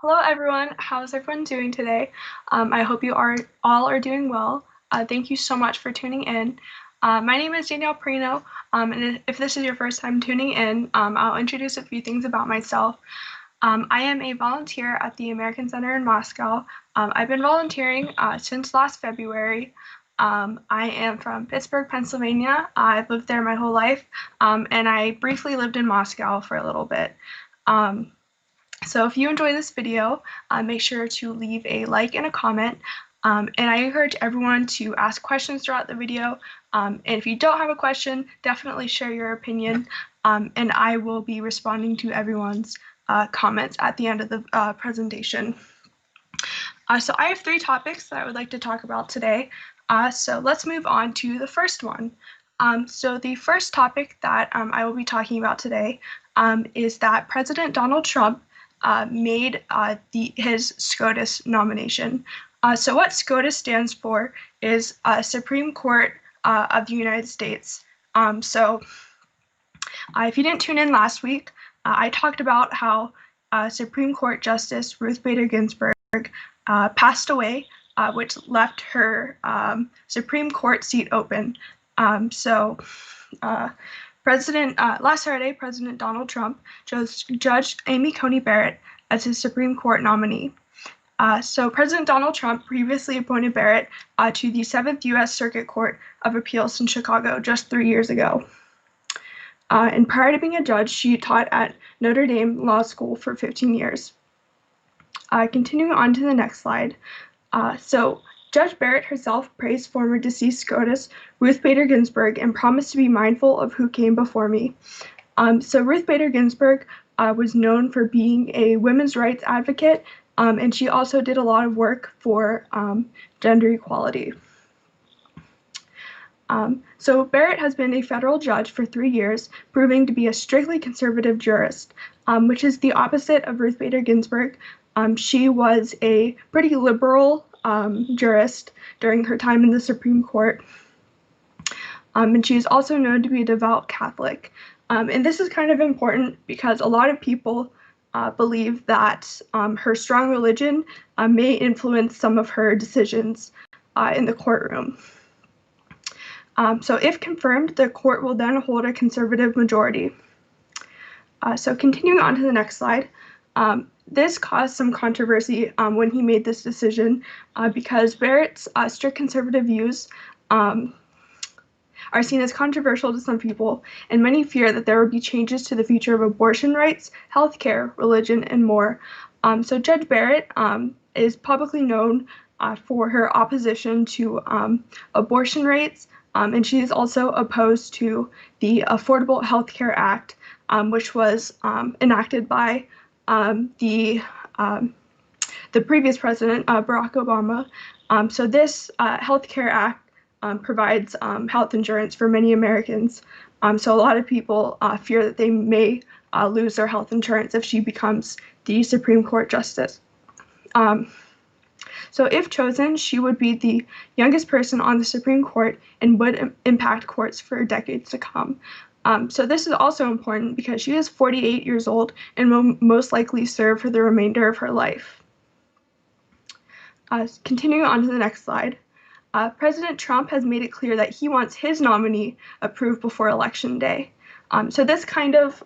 Hello everyone, how's everyone doing today? I hope you all are doing well. Thank you so much for tuning in. My name is Danielle Perino, and if this is your first time tuning in, I'll introduce a few things about myself. I am a volunteer at the American Center in Moscow. I've been volunteering since last February. I am from Pittsburgh, Pennsylvania. I've lived there my whole life, and I briefly lived in Moscow for a little bit. Um, so if you enjoy this video, make sure to leave a like and a comment. And I encourage everyone to ask questions throughout the video. And if you don't have a question, definitely share your opinion. And I will be responding to everyone's comments at the end of the presentation. So I have 3 topics that I would like to talk about today. So let's move on to the first one. So the first topic that I will be talking about today is that President Donald Trump made his SCOTUS nomination. So what SCOTUS stands for is Supreme Court of the United States. If you didn't tune in last week, I talked about how Supreme Court Justice Ruth Bader Ginsburg passed away, which left her Supreme Court seat open. Last Saturday, President Donald Trump chose Judge Amy Coney Barrett as his Supreme Court nominee. So President Donald Trump previously appointed Barrett to the 7th U.S. Circuit Court of Appeals in Chicago just 3 years ago. And prior to being a judge, she taught at Notre Dame Law School for 15 years. Continuing on to the next slide. So Judge Barrett herself praised former deceased SCOTUS Ruth Bader Ginsburg and promised to be mindful of who came before me. So Ruth Bader Ginsburg was known for being a women's rights advocate, and she also did a lot of work for gender equality. So Barrett has been a federal judge for 3 years, proving to be a strictly conservative jurist, which is the opposite of Ruth Bader Ginsburg. She was a pretty liberal jurist during her time in the Supreme Court, and she is also known to be a devout Catholic. And this is kind of important because a lot of people believe that her strong religion may influence some of her decisions in the courtroom. So if confirmed, the court will then hold a conservative majority. So continuing on to the next slide, this caused some controversy when he made this decision because Barrett's strict conservative views are seen as controversial to some people, and many fear that there will be changes to the future of abortion rights, healthcare, religion, and more. So Judge Barrett is publicly known for her opposition to abortion rights, and she is also opposed to the Affordable Health Care Act, which was enacted by the previous president, Barack Obama. So this Health Care Act provides health insurance for many Americans. So a lot of people fear that they may lose their health insurance if she becomes the Supreme Court justice. So if chosen, she would be the youngest person on the Supreme Court and would impact courts for decades to come. So this is also important because she is 48 years old and will most likely serve for the remainder of her life. Continuing on to the next slide. President Trump has made it clear that he wants his nominee approved before Election Day. So this kind of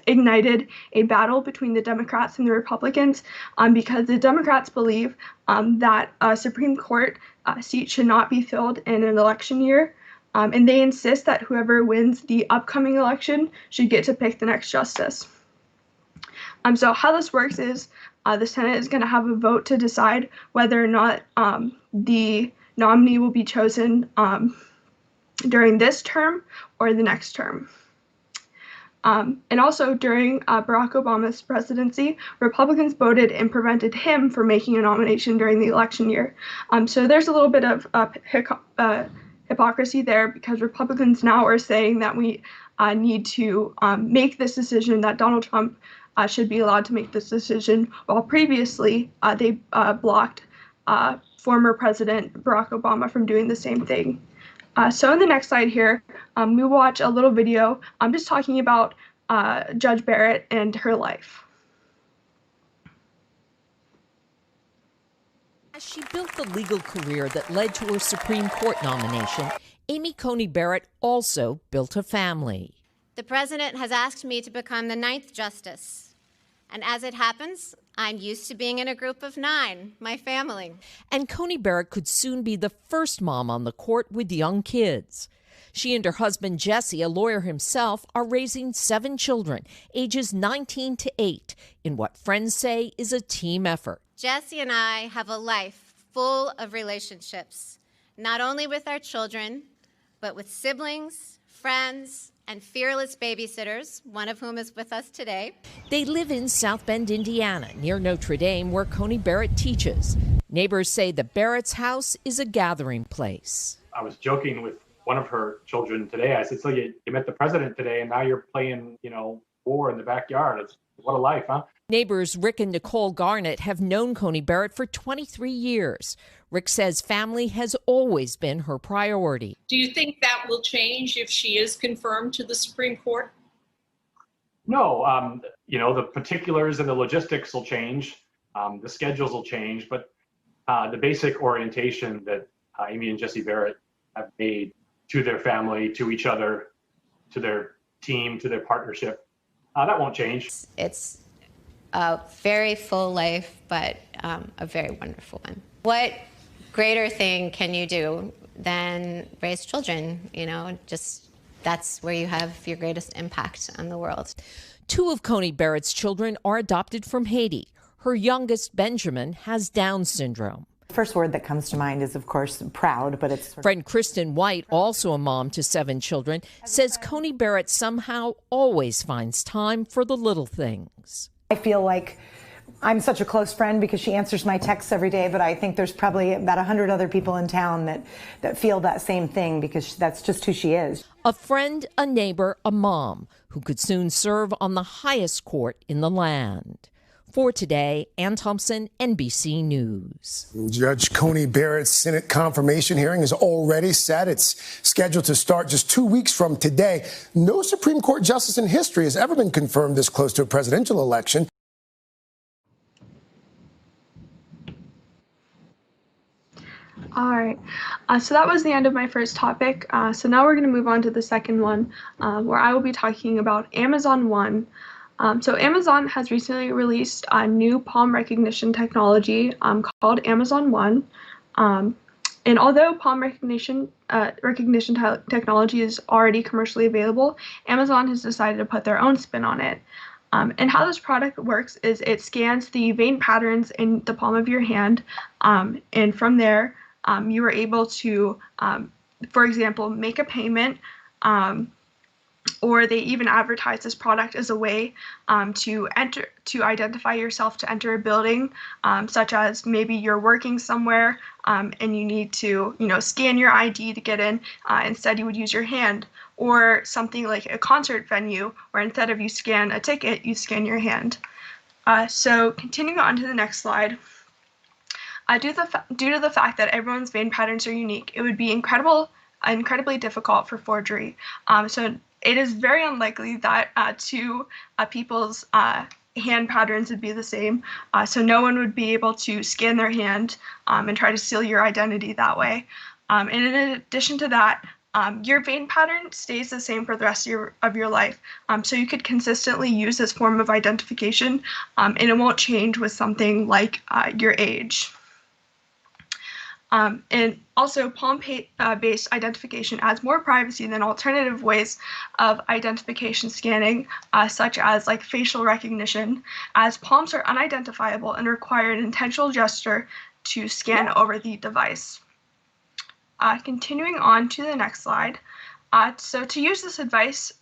ignited a battle between the Democrats and the Republicans because the Democrats believe that a Supreme Court seat should not be filled in an election year, and they insist that whoever wins the upcoming election should get to pick the next justice. So how this works is the Senate is going to have a vote to decide whether or not the nominee will be chosen during this term or the next term. And also during Barack Obama's presidency, Republicans voted and prevented him from making a nomination during the election year. So there's a little bit of hypocrisy there because Republicans now are saying that we need to make this decision, that Donald Trump should be allowed to make this decision, while previously they blocked former President Barack Obama from doing the same thing. So in the next slide here, we watch a little video just talking about Judge Barrett and her life. As she built the legal career that led to her Supreme Court nomination, Amy Coney Barrett also built a family. The president has asked me to become the 9th justice. And as it happens, I'm used to being in a group of 9, my family. And Coney Barrett could soon be the first mom on the court with young kids. She and her husband, Jesse, a lawyer himself, are raising 7 children, ages 19 to 8, in what friends say is a team effort. Jesse and I have a life full of relationships, not only with our children, but with siblings, friends, and fearless babysitters, one of whom is with us today. They live in South Bend, Indiana, near Notre Dame, where Coney Barrett teaches. Neighbors say the Barrett's house is a gathering place. I was joking with one of her children today. I said, so you met the president today, and now you're playing, war in the backyard. What a life, huh? Neighbors Rick and Nicole Garnett have known Coney Barrett for 23 years. Rick says family has always been her priority. Do you think that will change if she is confirmed to the Supreme Court? No, the particulars and the logistics will change. The schedules will change, but the basic orientation that Amy and Jesse Barrett have made to their family, to each other, to their team, to their partnership, that won't change. It's a very full life, but a very wonderful one. What greater thing can you do than raise children? That's where you have your greatest impact on the world. 2 of Coney Barrett's children are adopted from Haiti. Her youngest, Benjamin, has Down syndrome. The first word that comes to mind is, of course, proud, but it's... Friend Kristen White, also a mom to 7 children, says Coney Barrett somehow always finds time for the little things. I feel like I'm such a close friend because she answers my texts every day, but I think there's probably about 100 other people in town that feel that same thing because that's just who she is. A friend, a neighbor, a mom who could soon serve on the highest court in the land. For today, Ann Thompson, NBC News. Judge Coney Barrett's Senate confirmation hearing is already set. It's scheduled to start just 2 weeks from today. No Supreme Court justice in history has ever been confirmed this close to a presidential election. All right, so that was the end of my first topic. So now we're going to move on to the second one, where I will be talking about Amazon One. So Amazon has recently released a new palm recognition technology called Amazon One. And although palm recognition technology is already commercially available, Amazon has decided to put their own spin on it. And how this product works is it scans the vein patterns in the palm of your hand, and from there you are able to, for example, make a payment, or they even advertise this product as a way to identify yourself to enter a building, such as maybe you're working somewhere and you need to, scan your ID to get in. Instead, you would use your hand, or something like a concert venue, where instead of you scan a ticket, you scan your hand. So continuing on to the next slide. Due to the fact that everyone's vein patterns are unique, it would be incredibly difficult for forgery. So it is very unlikely that two people's hand patterns would be the same. So no one would be able to scan their hand and try to steal your identity that way. And in addition to that, your vein pattern stays the same for the rest of your life. So you could consistently use this form of identification, and it won't change with something like your age. And also, palm-based identification adds more privacy than alternative ways of identification scanning, such as like facial recognition, as palms are unidentifiable and require an intentional gesture to scan over the device. Continuing on to the next slide. So to use this device,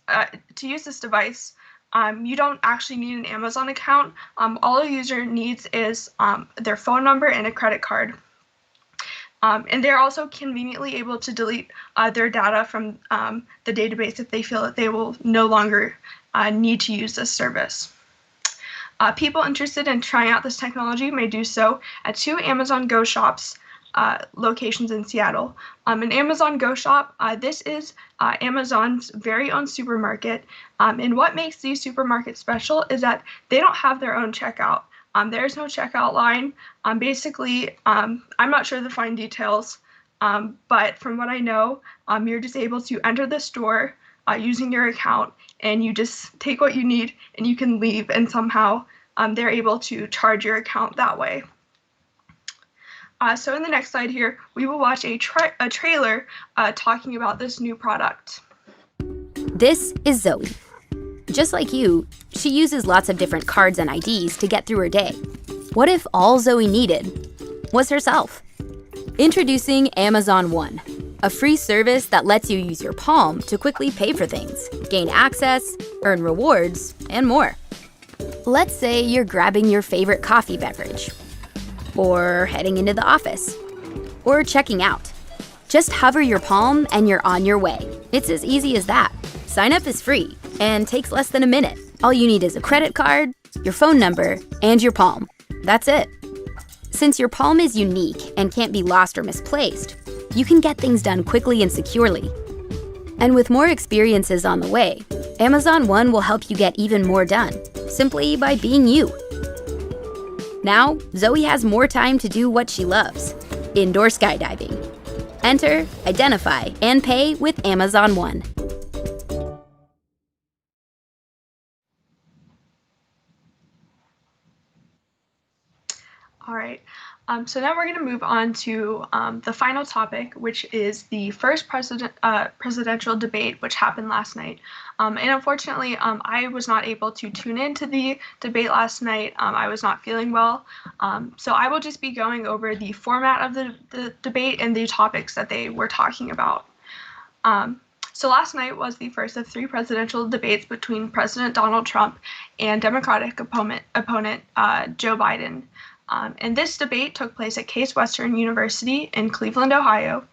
you don't actually need an Amazon account. All a user needs is their phone number and a credit card. And they're also conveniently able to delete their data from the database if they feel that they will no longer need to use this service. People interested in trying out this technology may do so at 2 Amazon Go shops locations in Seattle. An Amazon Go shop, this is Amazon's very own supermarket. And what makes these supermarkets special is that they don't have their own checkout. There's no checkout line. Basically, I'm not sure the fine details, but from what I know, you're just able to enter the store using your account, and you just take what you need and you can leave, and somehow they're able to charge your account that way. So in the next slide here, we will watch a trailer talking about this new product. This is Zoe. Just like you, she uses lots of different cards and IDs to get through her day. What if all Zoe needed was herself? Introducing Amazon One, a free service that lets you use your palm to quickly pay for things, gain access, earn rewards, and more. Let's say you're grabbing your favorite coffee beverage, or heading into the office, or checking out. Just hover your palm and you're on your way. It's as easy as that. Sign up is free and takes less than a minute. All you need is a credit card, your phone number, and your palm. That's it. Since your palm is unique and can't be lost or misplaced, you can get things done quickly and securely. And with more experiences on the way, Amazon One will help you get even more done, simply by being you. Now, Zoe has more time to do what she loves: indoor skydiving. Enter, identify, and pay with Amazon One. All right, so now we're going to move on to the final topic, which is the first presidential debate, which happened last night. And unfortunately, I was not able to tune into the debate last night. I was not feeling well. So I will just be going over the format of the debate and the topics that they were talking about. So last night was the first of 3 presidential debates between President Donald Trump and Democratic opponent Joe Biden. And this debate took place at Case Western University in Cleveland, Ohio.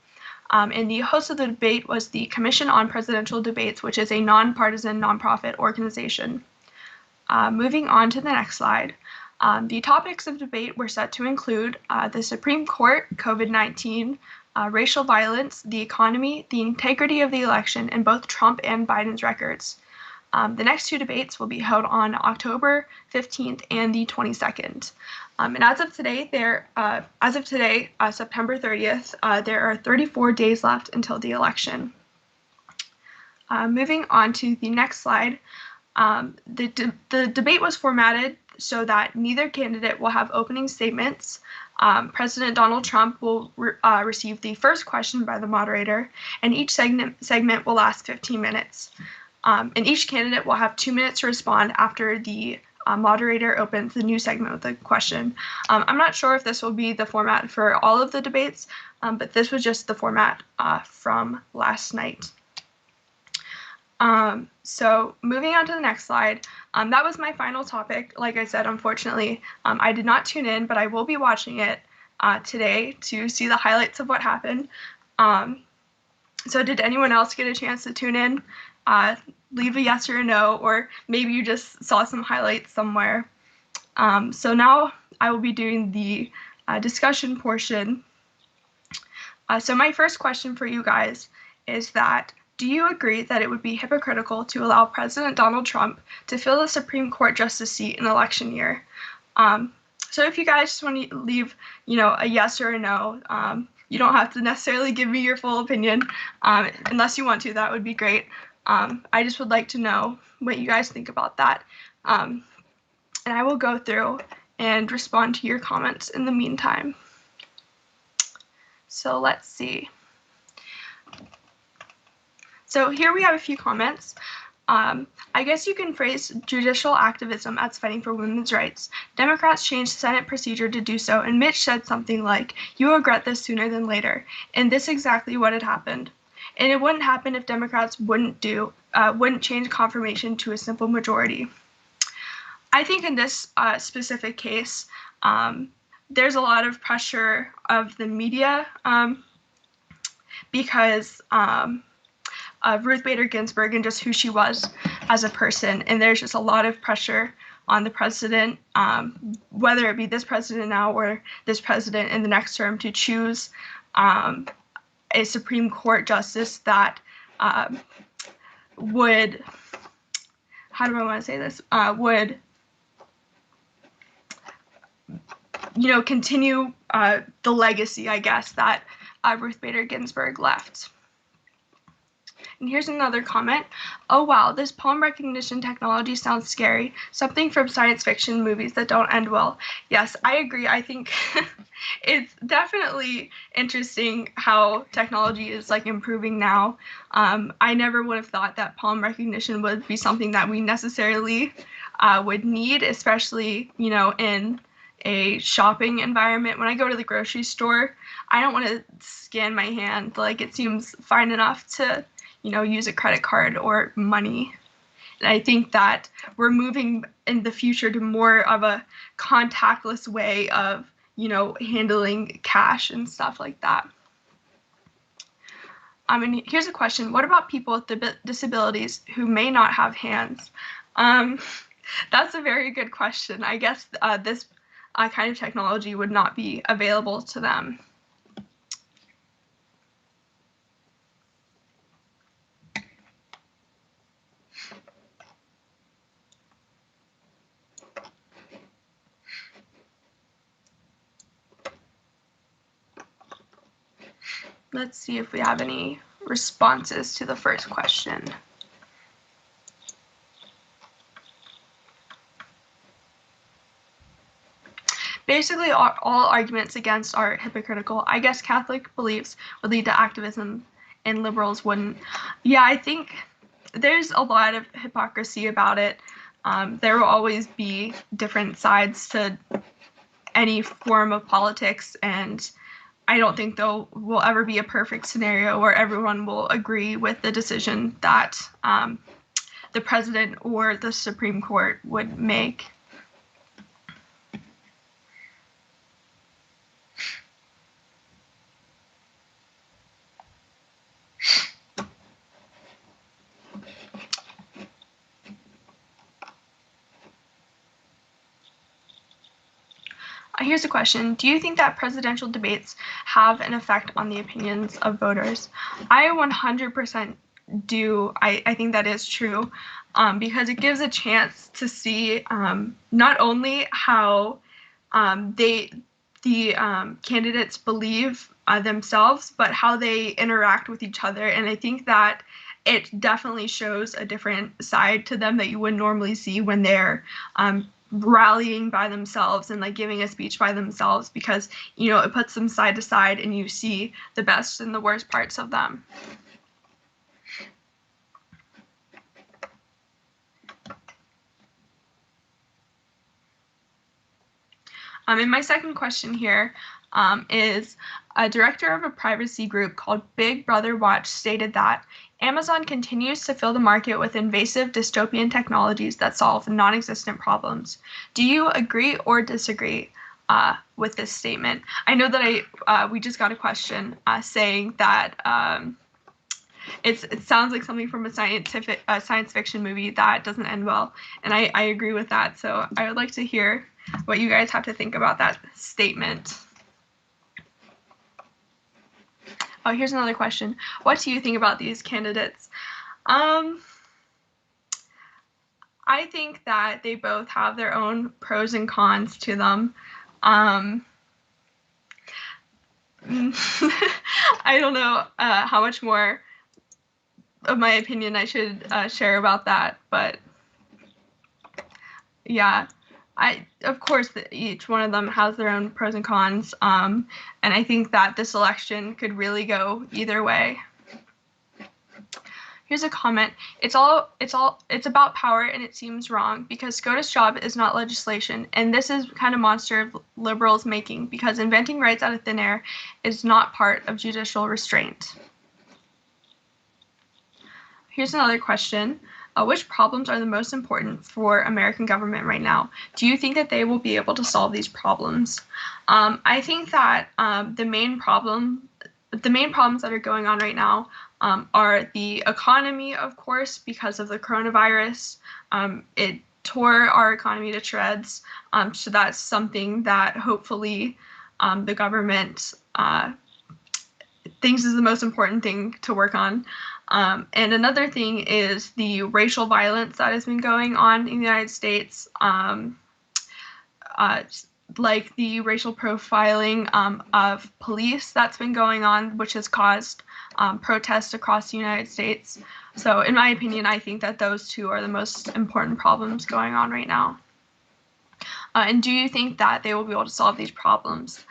And the host of the debate was the Commission on Presidential Debates, which is a nonpartisan nonprofit organization. Moving on to the next slide. The topics of debate were set to include the Supreme Court, COVID-19, racial violence, the economy, the integrity of the election, and both Trump and Biden's records. The next 2 debates will be held on October 15th and the 22nd. And as of today, September 30th, there are 34 days left until the election. Moving on to the next slide, the debate was formatted so that neither candidate will have opening statements. President Donald Trump will receive the first question by the moderator, and each segment will last 15 minutes. And each candidate will have 2 minutes to respond after the moderator opens the new segment with a question. I'm not sure if this will be the format for all of the debates, but this was just the format from last night. So moving on to the next slide, that was my final topic. Like I said, unfortunately, I did not tune in, but I will be watching it today to see the highlights of what happened. So did anyone else get a chance to tune in? Leave a yes or a no, or maybe you just saw some highlights somewhere. So now I will be doing the discussion portion. So my first question for you guys is that, do you agree that it would be hypocritical to allow President Donald Trump to fill the Supreme Court justice seat in election year? So if you guys just want to leave, a yes or a no, you don't have to necessarily give me your full opinion, unless you want to. That would be great. I just would like to know what you guys think about that. And I will go through and respond to your comments in the meantime. So let's see. So here we have a few comments. I guess you can phrase judicial activism as fighting for women's rights. Democrats changed Senate procedure to do so, and Mitch said something like, "You'll regret this sooner than later." And this is exactly what had happened. And it wouldn't happen if Democrats wouldn't change confirmation to a simple majority. I think in this specific case, there's a lot of pressure of the media because of Ruth Bader Ginsburg and just who she was as a person. And there's just a lot of pressure on the president, whether it be this president now or this president in the next term, to choose a Supreme Court justice that would, how do I want to say this, would continue the legacy, I guess, that Ruth Bader Ginsburg left. And here's another comment. Oh wow, this palm recognition technology sounds scary. Something from science fiction movies that don't end well. Yes, I agree. I think it's definitely interesting how technology is like improving now. I never would have thought that palm recognition would be something that we necessarily would need, especially, in a shopping environment. When I go to the grocery store, I don't want to scan my hand. Like, it seems fine enough to use a credit card or money. And I think that we're moving in the future to more of a contactless way of, handling cash and stuff like that. And here's a question. What about people with disabilities who may not have hands? That's a very good question. I guess this kind of technology would not be available to them. Let's see if we have any responses to the first question. Basically, all arguments against are hypocritical. I guess Catholic beliefs would lead to activism and liberals wouldn't. Yeah, I think there's a lot of hypocrisy about it. There will always be different sides to any form of politics, and I don't think there will ever be a perfect scenario where everyone will agree with the decision that the president or the Supreme Court would make. Here's a question. Do you think that presidential debates have an effect on the opinions of voters? I 100% do. I think that is true, because it gives a chance to see not only how the candidates believe themselves, but how they interact with each other. And I think that it definitely shows a different side to them that you wouldn't normally see when they're rallying by themselves and like giving a speech by themselves, because it puts them side to side and you see the best and the worst parts of them. And my second question here is a director of a privacy group called Big Brother Watch stated that Amazon continues to fill the market with invasive dystopian technologies that solve non-existent problems. Do you agree or disagree with this statement? I know that we just got a question saying that it sounds like something from a science fiction movie that doesn't end well, and I agree with that. So I would like to hear what you guys have to think about that statement. Oh, here's another question. What do you think about these candidates? I think that they both have their own pros and cons to them. I don't know how much more of my opinion I should share about that, but yeah. Of course, each one of them has their own pros and cons, and I think that this election could really go either way. Here's a comment. It's about power, and it seems wrong because SCOTUS job is not legislation, and this is kind of monster of liberals making because inventing rights out of thin air is not part of judicial restraint. Here's another question. Which problems are the most important for American government right now? Do you think that they will be able to solve these problems? I think that the main problems that are going on right now are the economy, of course, because of the coronavirus. It tore our economy to shreds. So that's something that hopefully the government thinks is the most important thing to work on. And another thing is the racial violence that has been going on in the United States. like the racial profiling of police that's been going on, which has caused protests across the United States. So in my opinion, I think that those two are the most important problems going on right now. And do you think that they will be able to solve these problems?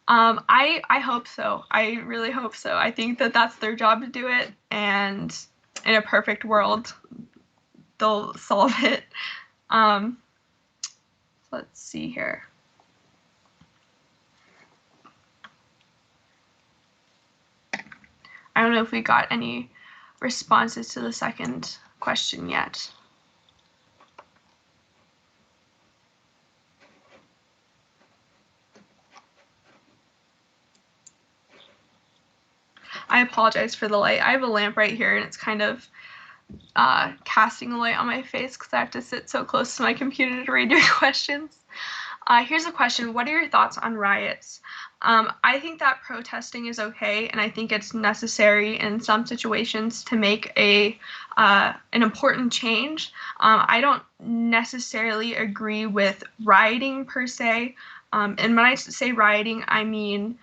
I hope so. I really hope so. I think that that's their job to do it, and in a perfect world, they'll solve it. Let's see here. I don't know if we got any responses to the second question yet. I apologize for the light. I have a lamp right here, and it's kind of casting a light on my face because I have to sit so close to my computer to read your questions. Here's a question. What are your thoughts on riots? I think that protesting is okay, and I think it's necessary in some situations to make an important change. I don't necessarily agree with rioting per se. And when I say rioting, I mean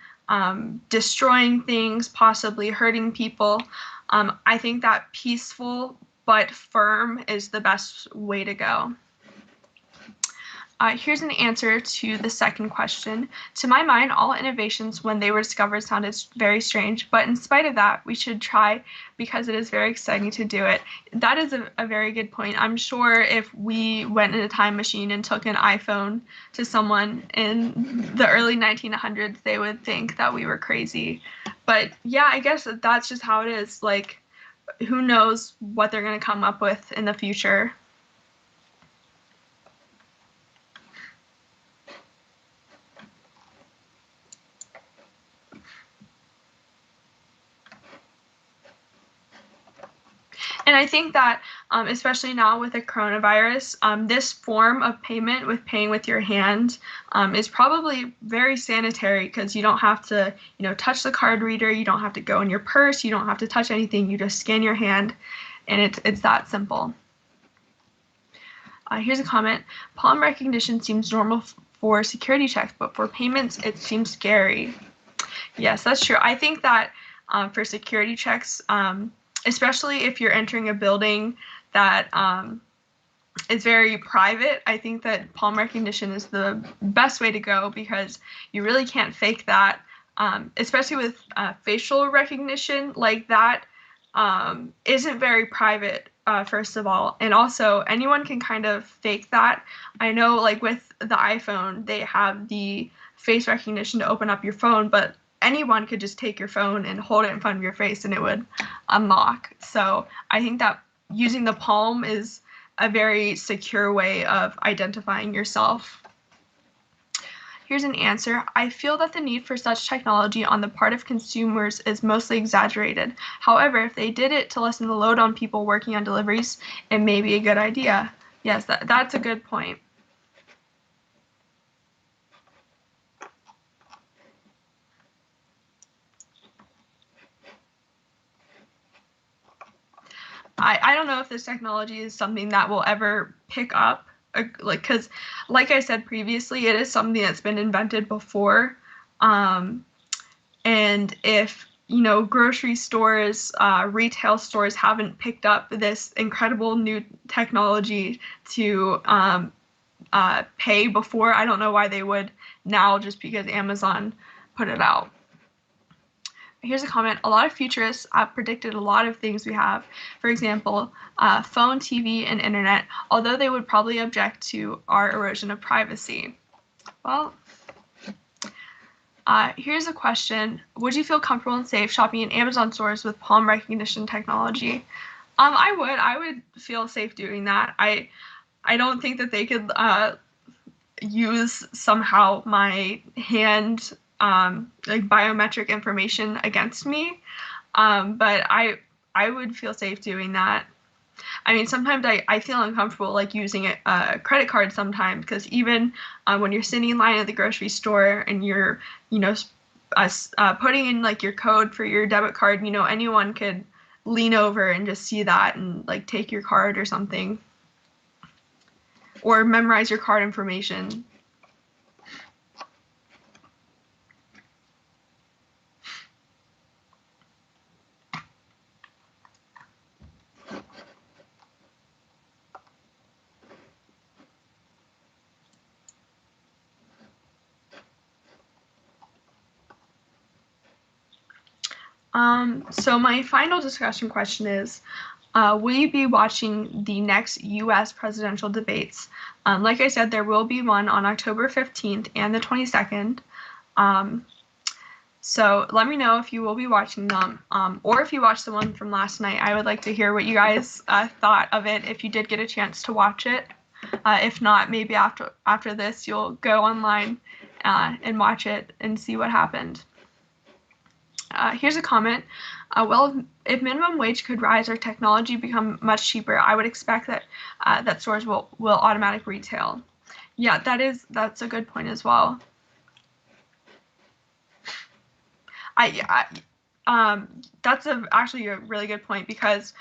destroying things, possibly hurting people. I think that peaceful but firm is the best way to go. Here's an answer to the second question. To my mind, all innovations when they were discovered sounded very strange, but in spite of that, we should try because it is very exciting to do it. That is a very good point. I'm sure if we went in a time machine and took an iPhone to someone in the early 1900s, they would think that we were crazy. But yeah, I guess that's just how it is. Like, who knows what they're going to come up with in the future. And I think that, especially now with the coronavirus, this form of payment with paying with your hand is probably very sanitary because you don't have to, touch the card reader. You don't have to go in your purse. You don't have to touch anything. You just scan your hand, and it's that simple. Here's a comment. Palm recognition seems normal for security checks, but for payments, it seems scary. Yes, that's true. I think that for security checks, especially if you're entering a building that is very private, I think that palm recognition is the best way to go because you really can't fake that, especially with facial recognition. Like that isn't very private, first of all. And also, anyone can kind of fake that. I know, like with the iPhone, they have the face recognition to open up your phone, but anyone could just take your phone and hold it in front of your face and it would unlock. So I think that using the palm is a very secure way of identifying yourself. Here's an answer. I feel that the need for such technology on the part of consumers is mostly exaggerated. However, if they did it to lessen the load on people working on deliveries, it may be a good idea. Yes, that's a good point. I don't know if this technology is something that will ever pick up, because like I said previously, it is something that's been invented before. And if, grocery stores, retail stores haven't picked up this incredible new technology to pay before, I don't know why they would now just because Amazon put it out. Here's a comment. A lot of futurists have predicted a lot of things we have. For example, phone, TV, and internet, although they would probably object to our erosion of privacy. Well, here's a question. Would you feel comfortable and safe shopping in Amazon stores with palm recognition technology? I would feel safe doing that. I don't think that they could use somehow my hand like biometric information against me, but I would feel safe doing that. I mean, sometimes I feel uncomfortable like using a credit card sometimes because even when you're sitting in line at the grocery store and you're putting in like your code for your debit card, anyone could lean over and just see that and like take your card or something, or memorize your card information. So my final discussion question is, will you be watching the next U.S. presidential debates? Like I said, there will be one on October 15th and the 22nd. So let me know if you will be watching them, or if you watched the one from last night. I would like to hear what you guys thought of it if you did get a chance to watch it. If not, maybe after this, you'll go online and watch it and see what happened. Here's a comment. Well, if minimum wage could rise or technology become much cheaper, I would expect that that stores will automatic retail. Yeah, that's a good point as well. That's actually a really good point, because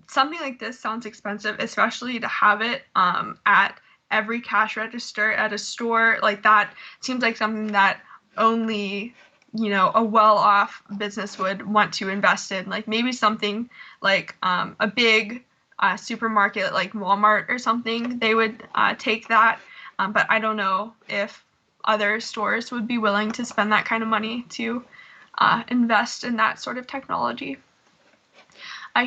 something like this sounds expensive, especially to have it at every cash register at a store. Like, that seems like something that only a well-off business would want to invest in. Like, maybe something like a big supermarket like Walmart or something, they would take that. But I don't know if other stores would be willing to spend that kind of money to invest in that sort of technology.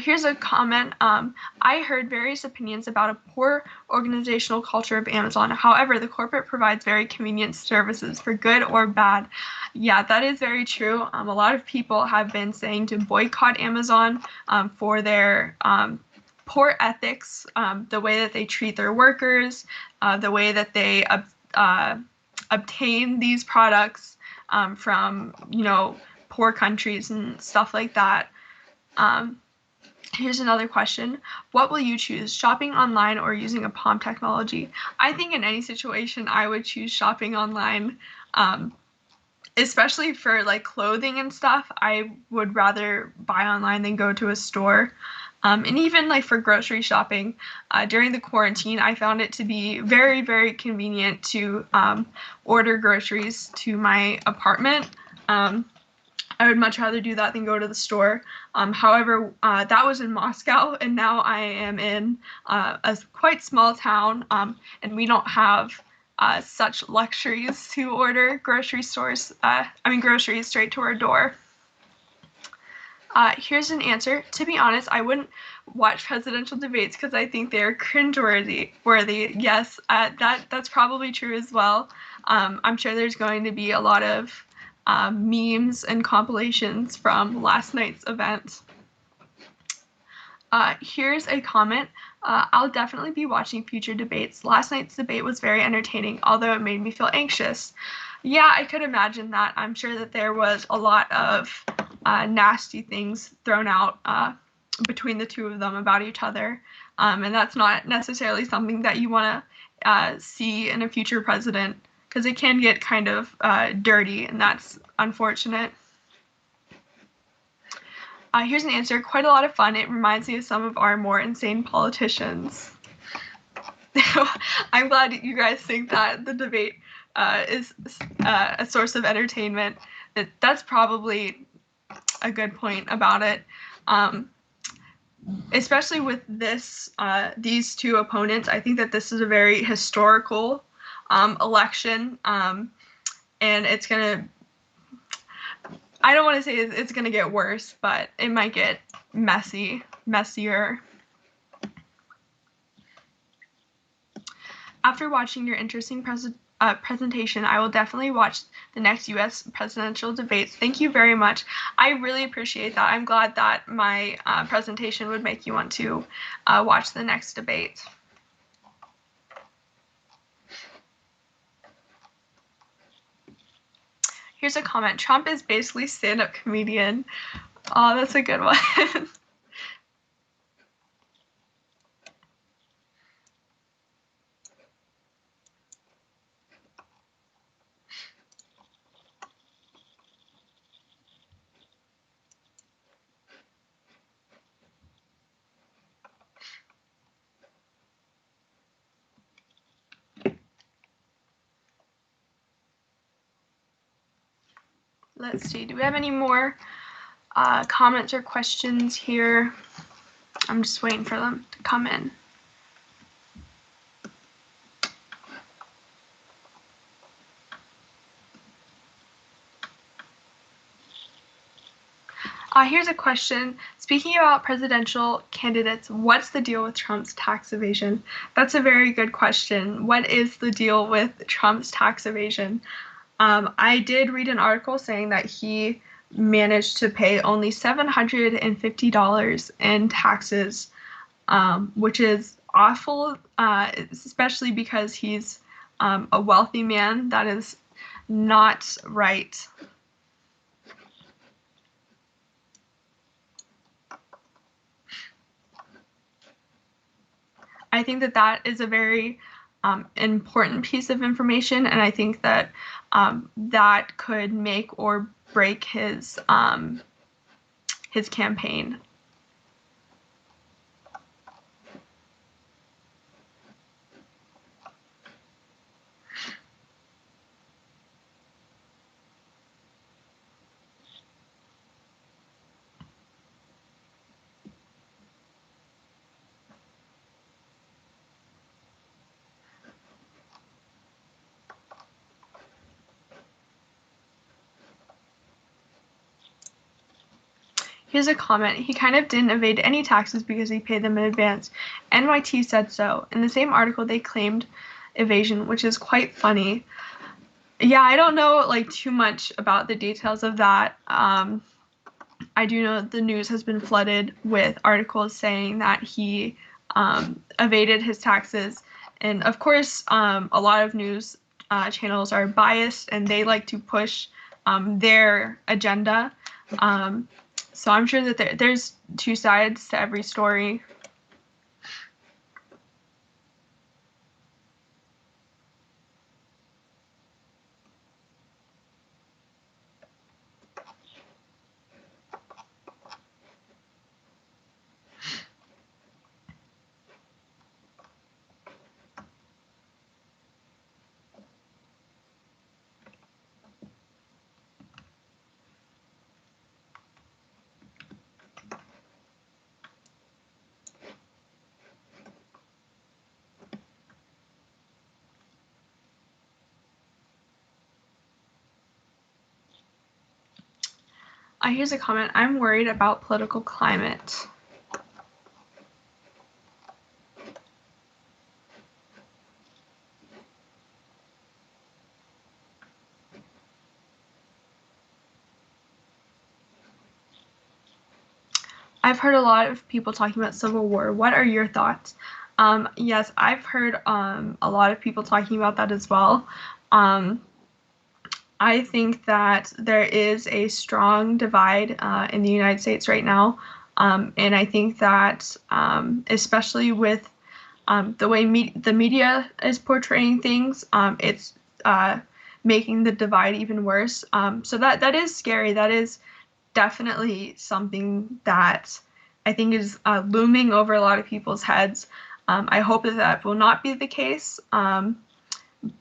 Here's a comment. I heard various opinions about a poor organizational culture of Amazon. However, the corporate provides very convenient services for good or bad. Yeah, that is very true. A lot of people have been saying to boycott Amazon for their poor ethics, the way that they treat their workers, the way that they obtain these products from poor countries and stuff like that. Here's another question. What will you choose, shopping online or using a palm technology? I think in any situation I would choose shopping online, especially for like clothing and stuff. I would rather buy online than go to a store. And even like for grocery shopping, during the quarantine, I found it to be very, very convenient to order groceries to my apartment. I would much rather do that than go to the store. However, that was in Moscow, and now I am in a quite small town, and we don't have such luxuries to order groceries straight to our door. Here's an answer. To be honest, I wouldn't watch presidential debates because I think they're cringeworthy. Yes, that's probably true as well. I'm sure there's going to be a lot of memes and compilations from last night's event. Here's a comment. I'll definitely be watching future debates. Last night's debate was very entertaining, although it made me feel anxious. Yeah, I could imagine that. I'm sure that there was a lot of nasty things thrown out between the two of them about each other. And that's not necessarily something that you want to see in a future president, because it can get kind of dirty, and that's unfortunate. Here's an answer. Quite a lot of fun. It reminds me of some of our more insane politicians. I'm glad you guys think that the debate is a source of entertainment. That's probably a good point about it. Especially with these two opponents, I think that this is a very historical election, and it's gonna, I don't want to say it's gonna get worse, but it might get messier. After watching your interesting presentation, I will definitely watch the next U.S. presidential debates. Thank you very much. I really appreciate that. I'm glad that my presentation would make you want to watch the next debate. Here's a comment. Trump is basically stand-up comedian. Oh, that's a good one. Let's see, do we have any more comments or questions here? I'm just waiting for them to come in. Here's a question. Speaking about presidential candidates, what's the deal with Trump's tax evasion? That's a very good question. What is the deal with Trump's tax evasion? I did read an article saying that he managed to pay only $750 in taxes, which is awful, especially because he's a wealthy man. That is not right. I think that that is a very important piece of information, and I think that that could make or break his campaign. Here's a comment. He kind of didn't evade any taxes because he paid them in advance. NYT said so. In the same article, they claimed evasion, which is quite funny. Yeah, I don't know like too much about the details of that. I do know the news has been flooded with articles saying that he evaded his taxes. And of course, a lot of news channels are biased and they like to push their agenda. So I'm sure that there's two sides to every story. Here's a comment. I'm worried about political climate. I've heard a lot of people talking about civil war. What are your thoughts? Yes, I've heard a lot of people talking about that as well. I think that there is a strong divide in the United States right now. And I think that especially with the way the media is portraying things, it's making the divide even worse. So that is scary. That is definitely something that I think is looming over a lot of people's heads. I hope that that will not be the case.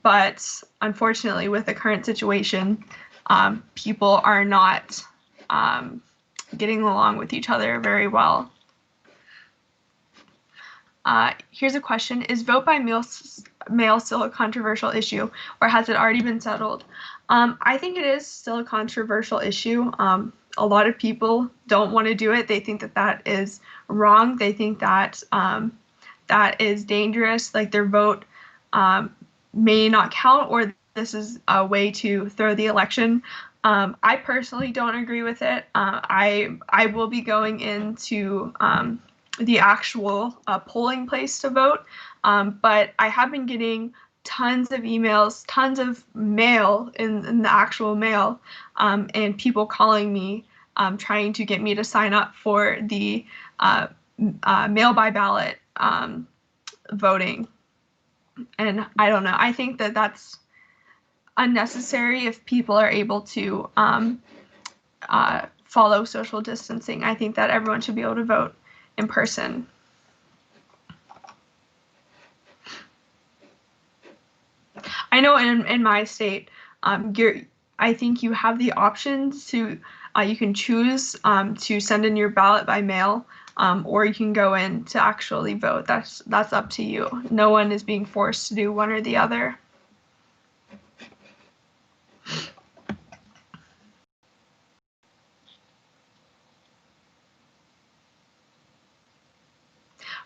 But unfortunately, with the current situation, people are not getting along with each other very well. Here's a question. Is vote by mail still a controversial issue, or has it already been settled? I think it is still a controversial issue. A lot of people don't want to do it. They think that that is wrong. They think that that is dangerous, like their vote may not count, or this is a way to throw the election. I personally don't agree with it. I will be going into the actual polling place to vote, but I have been getting tons of emails, tons of mail in the actual mail, and people calling me trying to get me to sign up for the mail by ballot voting. And I don't know. I think that that's unnecessary if people are able to follow social distancing. I think that everyone should be able to vote in person. I know in my state, I think you have the options to, you can choose to send in your ballot by mail, or you can go in to actually vote. That's up to you. No one is being forced to do one or the other.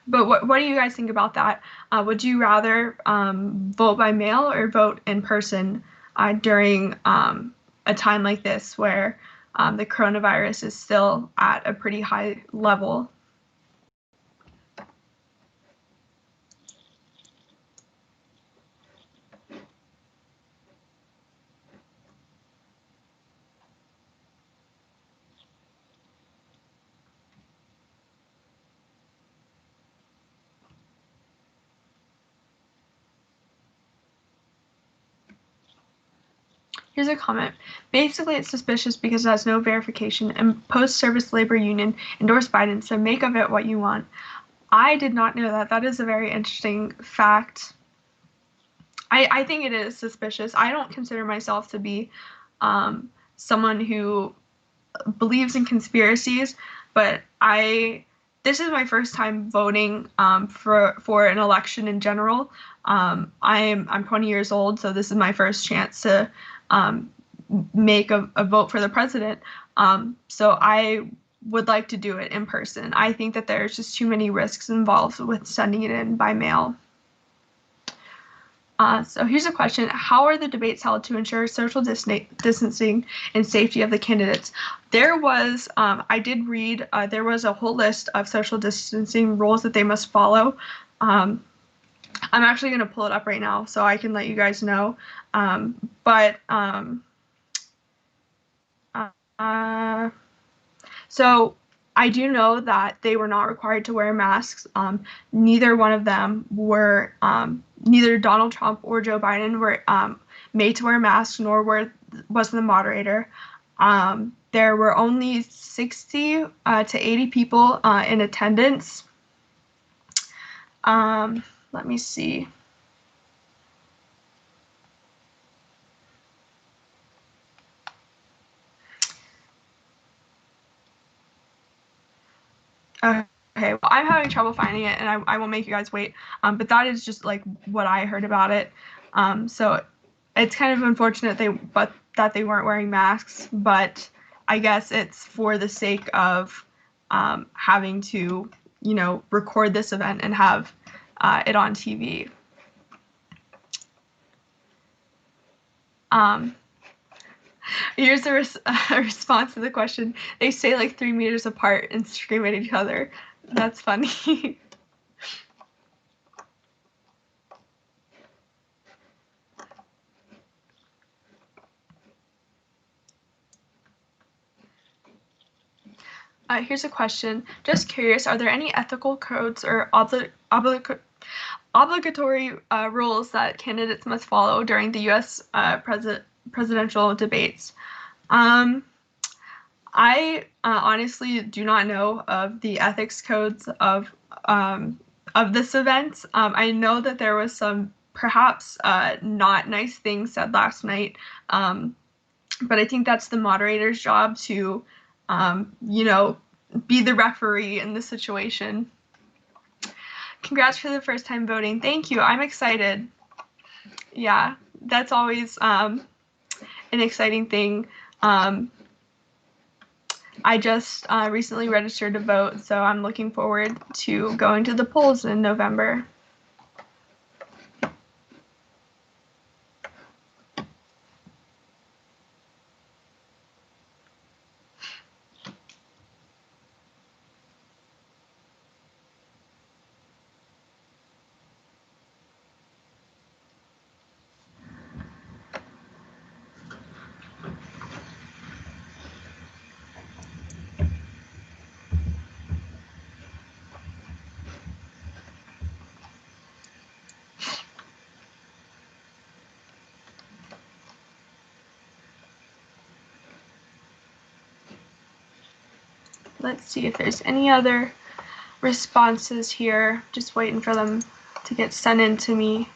But what do you guys think about that? Would you rather vote by mail or vote in person during a time like this where the coronavirus is still at a pretty high level? Here's a comment. Basically, it's suspicious because it has no verification, and post-service labor union endorsed Biden, so make of it what you want. I did not know that. That is a very interesting fact. I think it is suspicious. I don't consider myself to be someone who believes in conspiracies, but this is my first time voting for an election in general. I'm 20 years old, so this is my first chance to make a vote for the president. So I would like to do it in person. I think that there's just too many risks involved with sending it in by mail. So here's a question. How are the debates held to ensure social distancing and safety of the candidates? There was, I did read, there was a whole list of social distancing rules that they must follow. I'm actually going to pull it up right now so I can let you guys know. So I do know that they were not required to wear masks. Neither one of them were, neither Donald Trump or Joe Biden were made to wear masks, nor was the moderator. There were only 60 to 80 people in attendance. Let me see. Okay, well, I'm having trouble finding it, and I won't make you guys wait. But that is just like what I heard about it. So it's kind of unfortunate that they weren't wearing masks, but I guess it's for the sake of having to, record this event and have it on TV. Here's a response to the question. They stay like 3 meters apart and scream at each other. That's funny. Here's a question. Just curious, are there any ethical codes or obligatory rules that candidates must follow during the U.S. Presidential debates? I honestly do not know of the ethics codes of this event. I know that there was some perhaps not nice things said last night, but I think that's the moderator's job to, be the referee in this situation. Congrats for the first time voting. Thank you. I'm excited. Yeah, that's always an exciting thing. I just recently registered to vote, so I'm looking forward to going to the polls in November. Let's see if there's any other responses here. Just waiting for them to get sent in to me.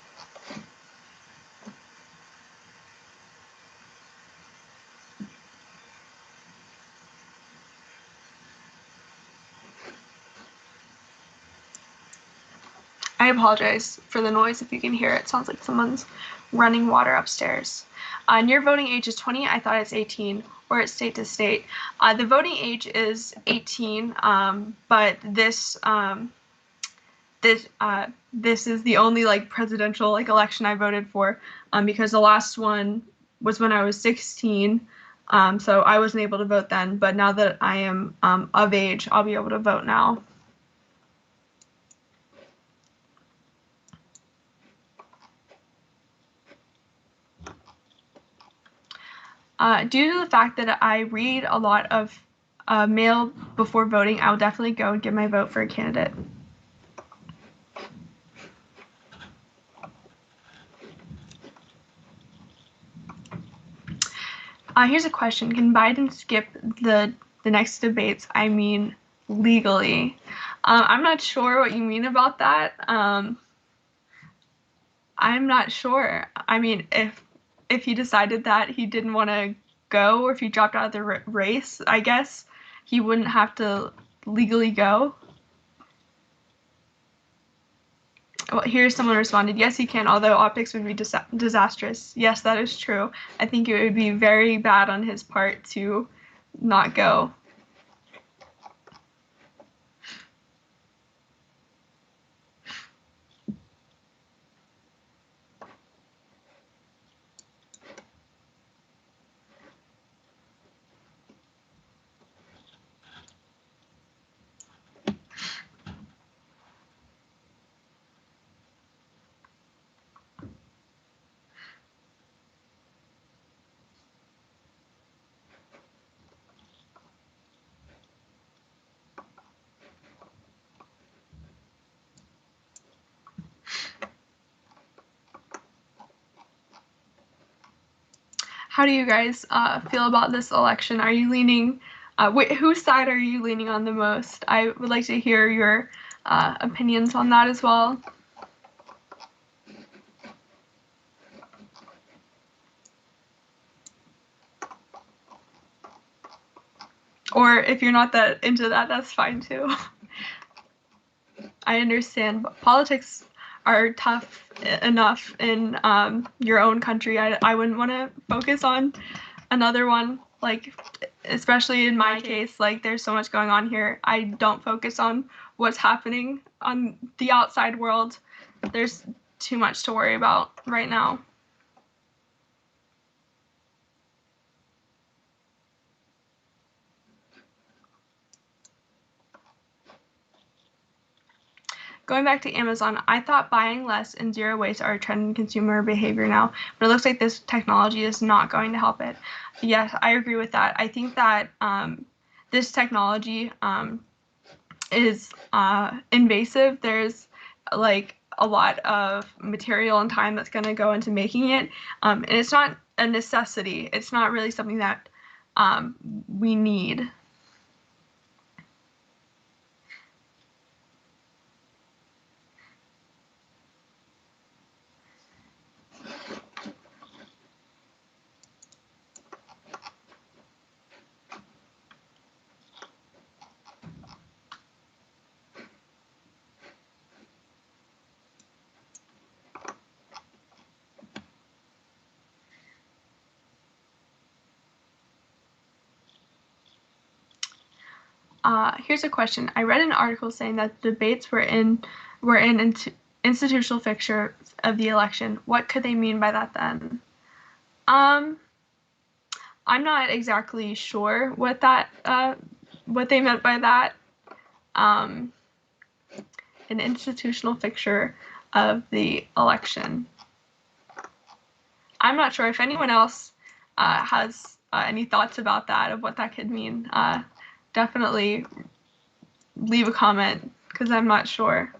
I apologize for the noise if you can hear it. It sounds like someone's running water upstairs. Your voting age is 20. I thought it's 18, or it's state to state. The voting age is 18, but this this is the only like presidential like election I voted for, because the last one was when I was 16, so I wasn't able to vote then. But now that I am of age, I'll be able to vote now. Due to the fact that I read a lot of mail before voting, I will definitely go and give my vote for a candidate. Here's a question. Can Biden skip the next debates? I mean, legally. I'm not sure what you mean about that. I'm not sure. I mean, if he decided that he didn't want to go, or if he dropped out of the race, I guess he wouldn't have to legally go. Well, here's someone responded, yes, he can, although optics would be disastrous. Yes, that is true. I think it would be very bad on his part to not go. How do you guys feel about this election? Are you leaning, whose side are you leaning on the most? I would like to hear your opinions on that as well. Or if you're not that into that, that's fine too. I understand, but politics are tough enough in your own country. I wouldn't want to focus on another one, like, especially in my case, like, there's so much going on here. I don't focus on what's happening on the outside world. There's too much to worry about right now. Going back to Amazon, I thought buying less and zero waste are a trend in consumer behavior now, but it looks like this technology is not going to help it. Yes, I agree with that. I think that this technology is invasive. There's like a lot of material and time that's going to go into making it, and it's not a necessity. It's not really something that we need. Here's a question. I read an article saying that debates were in institutional fixtures of the election. What could they mean by that then? I'm not exactly sure what they meant by that. An institutional fixture of the election. I'm not sure if anyone else has any thoughts about that, of what that could mean. Definitely leave a comment, because I'm not sure.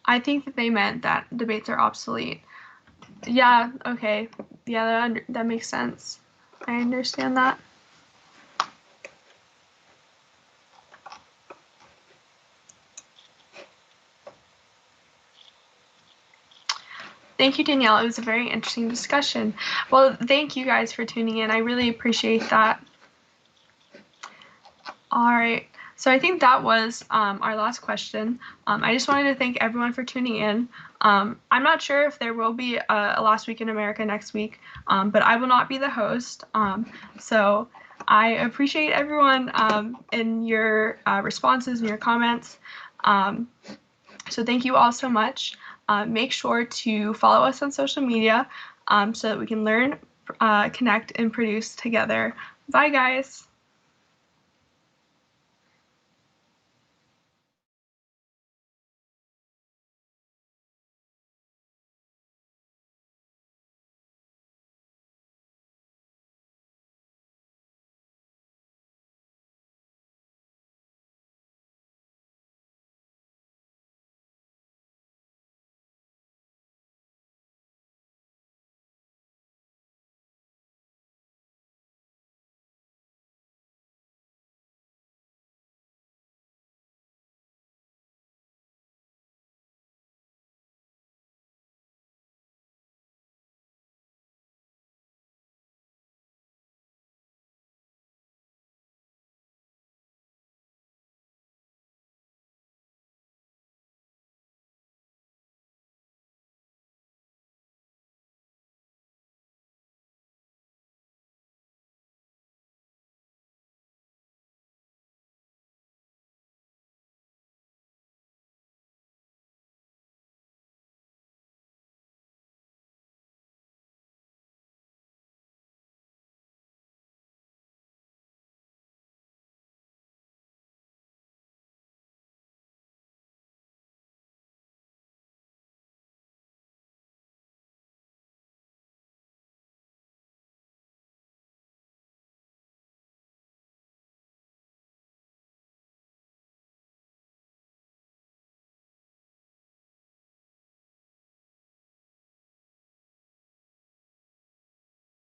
I think that they meant that debates are obsolete. Yeah, okay. Yeah, that makes sense. I understand that. Thank you, Danielle. It was a very interesting discussion. Well, thank you guys for tuning in. I really appreciate that. All right. So I think that was our last question. I just wanted to thank everyone for tuning in. I'm not sure if there will be a Last Week in America next week, but I will not be the host. So I appreciate everyone and your responses and your comments. So thank you all so much. Make sure to follow us on social media so that we can learn, connect, and produce together. Bye, guys.